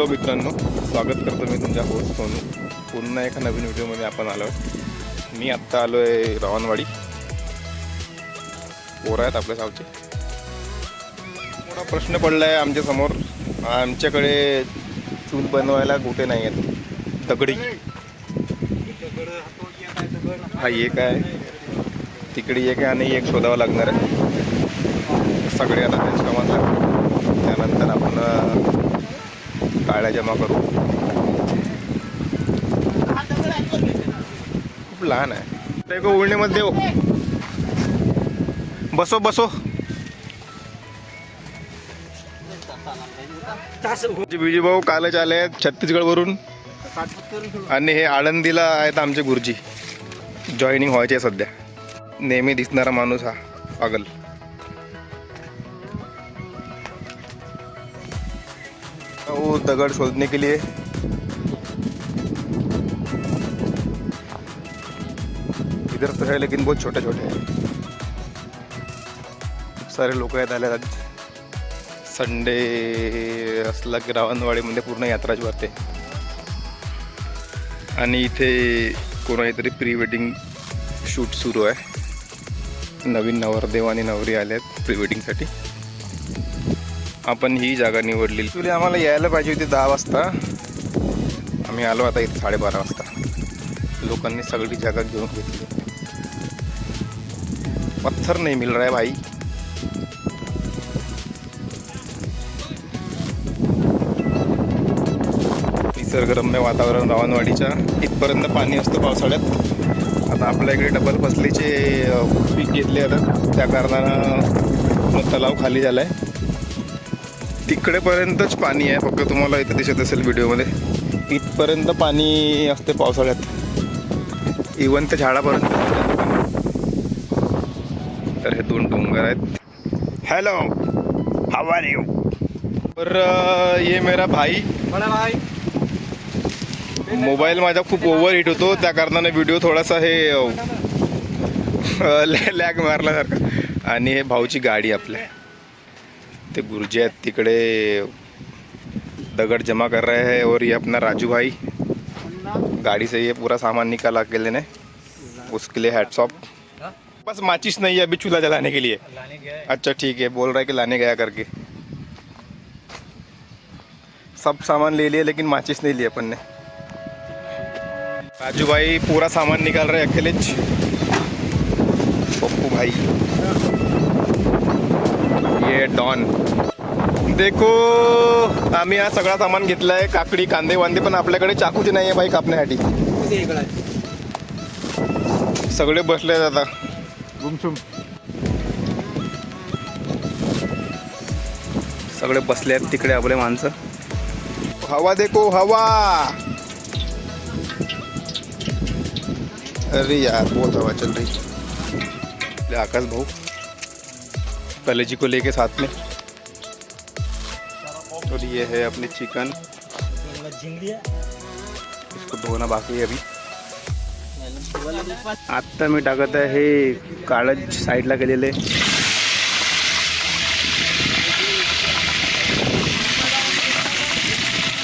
Hello मित्रांनो, स्वागत करतो मी तुमच्या होस्ट सोनू. पुन्हा एका नवीन व्हिडिओमध्ये आपण आलो. मी आत्ता आलो आहे रावणवाडी. पोरं आहेत आपल्या सावचे. मोठा प्रश्न पडला आहे आमच्यासमोर. आमच्याकडे चूल बनवायला गोटे नाही आहेत, दगडी. हा एक आहे, तिकडे एक आहे आणि एक शोधावं लागणार आहे. सगळे आता त्यांच्या कामात लागले. त्यानंतर आपण काळ्या जमा करू. खूप लहान आहे. ते को उळणीमध्ये देऊ. बसो बसो. बिजी भाऊ कालच आले आहेत छत्तीसगडवरून आणि हे आळंदीला आहेत आमचे गुरुजी. जॉईनिंग व्हायचे सध्या. नेहमी दिसणारा माणूस हा पागल. वो दगड़ शोधने के लिए इधर तो है लेकिन बहुत छोटे छोटे हैं. खूप सारे लोक आहेत आले. आज संडे असला की रावणवाडीमध्ये पूर्ण यात्राच भरते. आणि इथे कोणातरी प्री वेडिंग शूट सुरू आहे. नवीन नवरदेव आणि नवरी आले आहेत प्री वेडिंगसाठी. आपण ही जागा निवडली. ॲक्च्युली आम्हाला यायला पाहिजे होती 10 वाजता. आम्ही आलो आता इथे 12:30 वाजता. लोकांनी सगळी जागा घेऊन घेतली. पत्थर नाही मिल रहा है भाई. निसर्गरम्य वातावरण रावणवाडीच्या. इथपर्यंत पाणी असतं पावसाळ्यात. आता आपल्या इकडे डबल फसलीचे पीक घेतले आता. त्या कारणानं तलाव खाली झाला आहे. तिकडेपर्यंतच पाणी आहे. फक्त तुम्हाला इथं दिसत असेल व्हिडिओमध्ये. इथपर्यंत पाणी असते पावसाळ्यात. इवन त्या झाडापर्यंत. तर हे 2 डोंगर आहेत. Hello, how are you. और ये मेरा भाई. बड़ा भाई. मोबाईल माझा खूप ओव्हर हीट होतो. त्या कारणाने व्हिडिओ थोडासा हे लॅग मारल्यासारखा. आणि हे भाऊची गाडी आपल्या. ते गुरुजी आहेत तिकडे दगड़ जमा कर रहे हैं. और ये अपना राजू भाई गाड़ी से ये पूरा सामान निकाला अकेले ने. उसके लिए हैट्स ऑफ. बस माचिस नहीं है अभी चूल्हा जलाने के लिए. अच्छा ठीक है, बोल रहा है कि लाने गया करके. सब सामान ले लिए लेकिन माचिस नहीं लिए अपन ने. राजू भाई पूरा सामान निकाल रहे अकेले. पप्पू भाई, ये डॉन. देखो आम्ही हा सगळा सामान घेतलाय. काकडी, कांदे वांदे. पण आपल्याकडे चाकूचे नाही आहे भाई कापण्यासाठी. सगळे बसले आता गुमसुम. सगळे बसले आहेत तिकडे आपले माणसं. हवा देखो हवा. अरे यार बहुत हवा चल रही. आकाश भाऊ कलेजी को लेके साथ में. और ये है अपने चिकन. इसको धोना बाकी है अभी. आत्ता मी टाकत आहे हे काळज साईडला केलेले.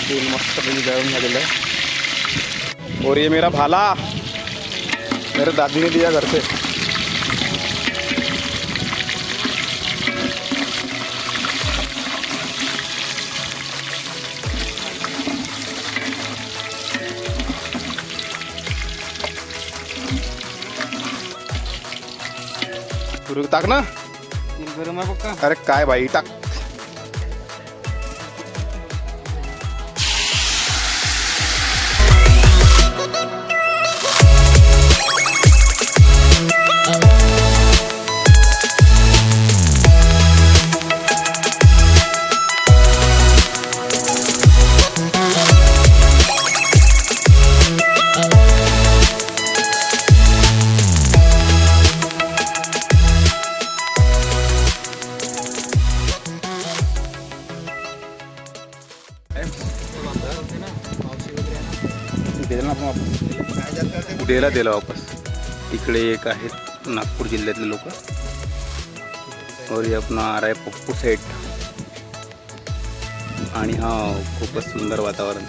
तेल मस्त पैकी गरम झालेलं आहे. और ये मेरा भाला मेरे दादी ने दिया घर से. टाक ना. गरम आहे बघ. अरे काय भाई टाक. उद्याला दिला वापस. इकडे एक आहेत नागपूर जिल्ह्यातले लोक. और ये अपना आ रहा है पप्पू सेठ. आणि हा खूपच सुंदर वातावरण.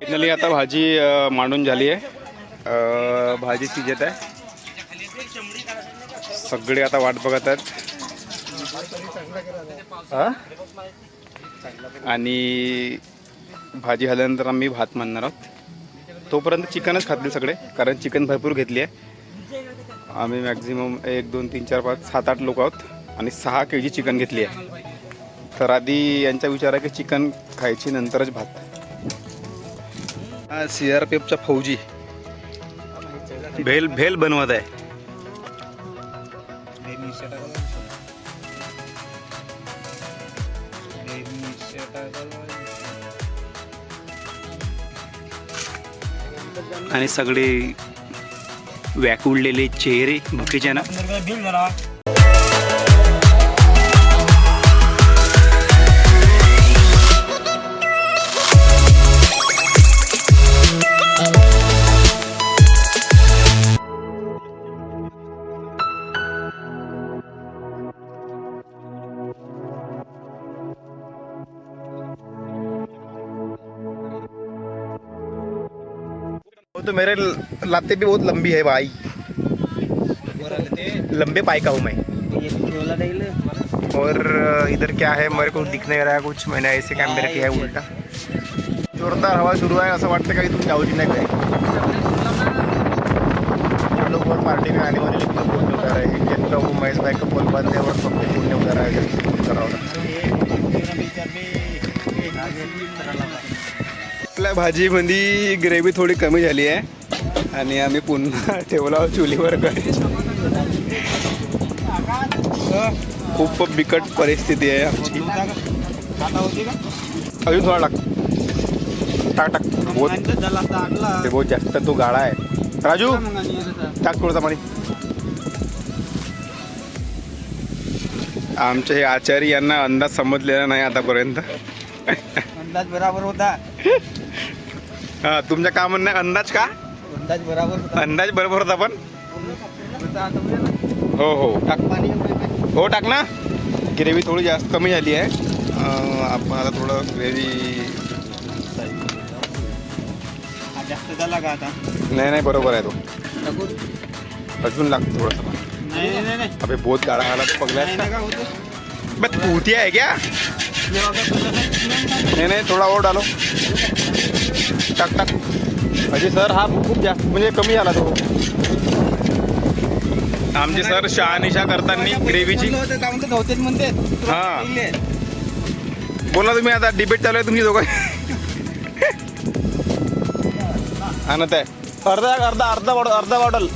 फायनली आता भाजी मांडून झाली आहे. भाजी शिजत आहे. सगळे आता वाट बघत आहेत. आणि भाजी झाल्यानंतर आम्ही भात मांडणार आहोत. तोपर्यंत चिकनच खातील सगळे, कारण चिकन भरपूर घेतली आहे. आम्ही मॅक्झिमम 1 2 3 4 5 7 8 लोक आहोत आणि 6 kg चिकन घेतली आहे. तर आधी यांचा विचार आहे की चिकन खायची नंतरच भात. हा CRPFचा फौजी भेल भेल बनवत आहे. आणि सगळे व्याकुळलेले चेहरे भुकेचे ना. तो मेरे लाते भी बहुत लंबी है भाई. लंबे पाई का हूँ मैं. और इधर क्या है मेरे को दिख नहीं रहा है कुछ. मैंने ऐसे कैमरे किया है उल्टा. जोरदार हवा सुरू आहे. असं वाटतं काही तुम जाऊची नाही घरी. हम लोग और पार्टी में आने वाले लेकिन फोन नहीं उठा रहे हैं. जिनका वो महेश भाई का फोन बंद है और सबके फोन नहीं उठा रहा है. आपल्या भाजीमध्ये ग्रेव्ही थोडी कमी झाली आहे आणि आम्ही पुन्हा ठेवला चुलीवर. खूप बिकट परिस्थिती आहे आमची. अजून थोडा टाक टाक. बहुत जास्त तो गाळा आहे. राजू टाक थोडंसं पाणी. आमचे हे आचारी यांना अंदाज समजलेला नाही आतापर्यंत. अंदाज बराबर होता. हा तुमच्या काय म्हणणं आहे? अंदाज का? अंदाज बराबर होता. अंदाज बरोबर होता पण. हो हो टाक. हो टाक ना. ग्रेव्ही थोडी जास्त कमी झाली आहे. आपण आता थोडं ग्रेव्ही जास्त झाला का आता? नाही नाही बरोबर आहे तो. अजून लागतं थोडंसं. नाही अबे बहुत गाळा आला तो पगला. बस भूतिया है क्या? नहीं नहीं थोड़ा और डालो. टाक टाक. अजय सर हा खूप जास्त म्हणजे कमी आला तो. आमचे सर शहानिशा करताना ग्रेव्हीची. हा बोला तुम्ही. आता डिबेट चालू आहे तुमची दोघं. आणत आहे अर्धा बॉटल.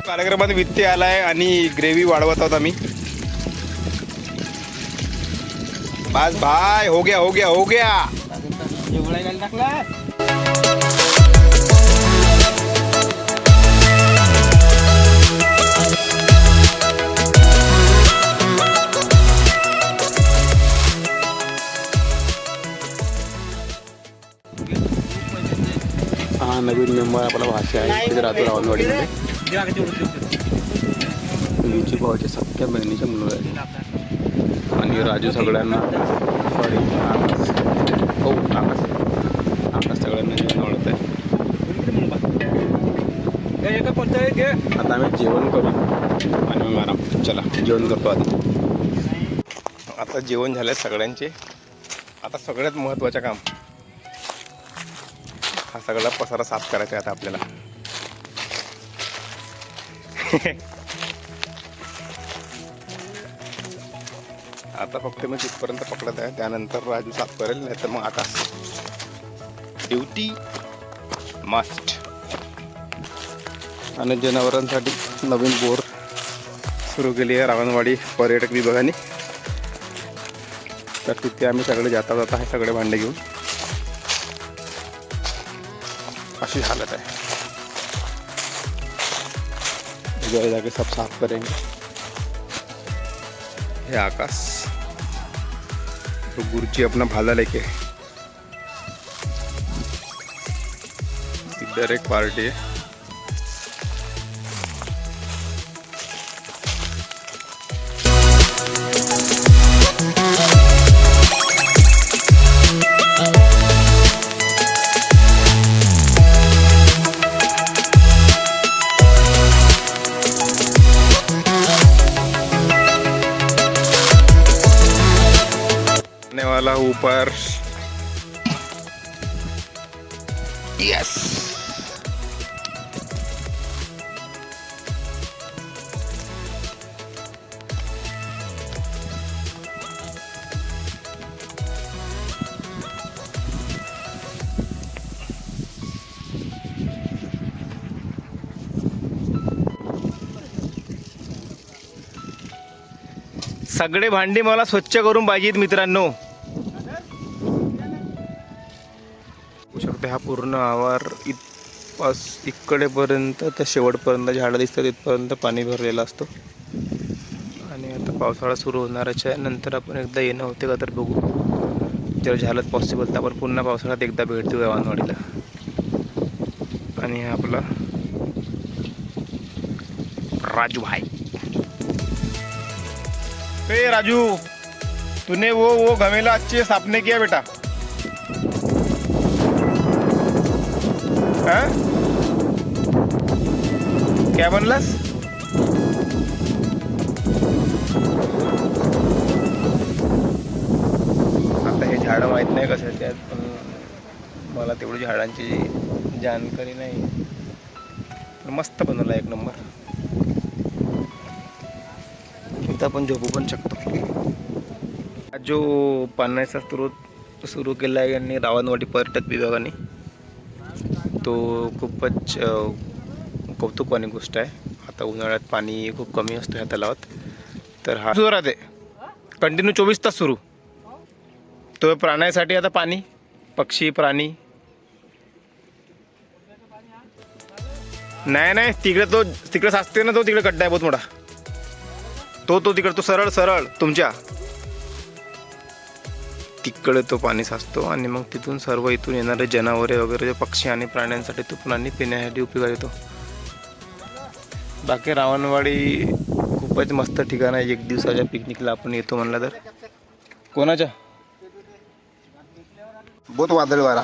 कार्यक्रमात व्यत्यय आलाय आणि ग्रेव्ही वाढवत आहोत आम्ही. बस भाई हो गया. टाकला. हा नवीन मेंबर आपला भाषा आहे. तिथे राहतो रावणवाडीमध्ये. लिची भावाच्या सख्या बहिणीच्या मुलं आहेत. आणि राजू सगळ्यांना सॉरी आकाश सगळ्यांना जेवण आवडत आहे. आता आम्ही जेवण करू आणि मग आराम. चला जेवण करतो आधी. आता जेवण झाले सगळ्यांचे. आता सगळ्यात महत्त्वाचं काम हा सगळा पसारा साफ करायचा आहे आता आपल्याला. आता फक्त मी तिथपर्यंत पकडत आहे. त्यानंतर राजू साफ करेल, नाही तर मग आकाश. Duty must. आणि जनावरांसाठी नवीन बोर सुरू केली आहे रावणवाडी पर्यटक विभागाने. तर तिथे आम्ही सगळे जाता हे सगळे भांडे घेऊन. अशी हालत है. इधर जाके सब साफ करेंगे. ये आकाश तो गुरुजी अपना भाला लेके इधर एक पार्टी है। आने वाला ऊपर, यस। सगळे भांडी मला स्वच्छ करून पाहिजेत मित्रांनो। बघू शकते हा पूर्ण आवार इकडेपर्यंत तर शेवटपर्यंत झाडं दिसतात, इथपर्यंत पाणी भरलेलं असतो। आणि आता पावसाळा सुरू होणारच आहे, नंतर आपण एकदा येणं होते का तर बघू, जर झालं पॉसिबल तर आपण पुन्हा पावसाळ्यात एकदा भेट देऊ वानवाडीला। आणि हा आपला राजू भाई। ए राजू, तूने वो घमेला अच्छे साफ नहीं किया बेटा। हाँ? क्या बनलास? आता हे झाडं माहीत नाही कसं त्यात, पण मला तेवढी झाडांची जानकारी नाही। मस्त बनवला एक नंबर। इथं आपण झोपू पण शकतो। जो पाण्याचा स्रोत सुरू केला आहे यांनी रावणवाडी पर्यटक विभागाने, तो खूपच कौतुकवाणी गोष्ट आहे। आता उन्हाळ्यात पाणी खूप कमी असतो ह्या तलावात, तर हा सुरू राहते कंटिन्यू 24 तास सुरू। तो प्राण्यासाठी आता पाणी, पक्षी प्राणी नाही तिकडे साचते ना, तो तिकडे गड्डा आहे बहुत मोठा, तो तिकडे तो सरळ तुमच्या तिकडे तो पाणी साचतो। आणि मग तिथून सर्व इथून येणारे जनावरे वगैरे जे पक्षी आणि प्राण्यांसाठी तो पाणी पिण्यासाठी उपयोगात येतो। बाकी रावणवाडी खूपच मस्त ठिकाण आहे, एक दिवसाच्या पिकनिकला आपण येतो म्हणलं तर। कोणाच्या बहुत वादळ वारा।